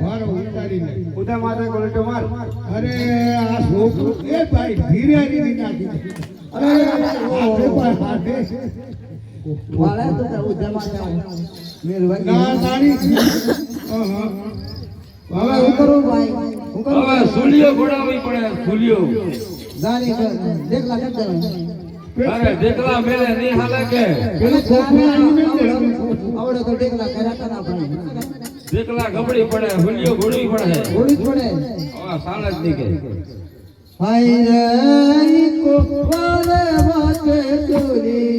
મારો ઉતારીને ઉધા માથે કોલેટો માર. અરે આ છોકરું એ ભાઈ ધીરે ધીરે નાખી અરે હાથે પર હાથે વાળા તો ઉધા માં મેરવાઈ ના તારી હવે હું કરું ભાઈ હું કરું હવે સુલિયો ઘોડાવી પડે સુલિયો. જાની દેખલા કરતા અરે દેખલા મેલે નહીં હાલે કે પેલા છોકરા આવડે તો દેખલા કર્યા કરા ભાઈ દેખલા ગબડી પડે સુલિયો ઘોડવી પડે. ઓળી પડે હવે સાલ જ નહીં કે હાય રે કો વારે વાતે ચોરી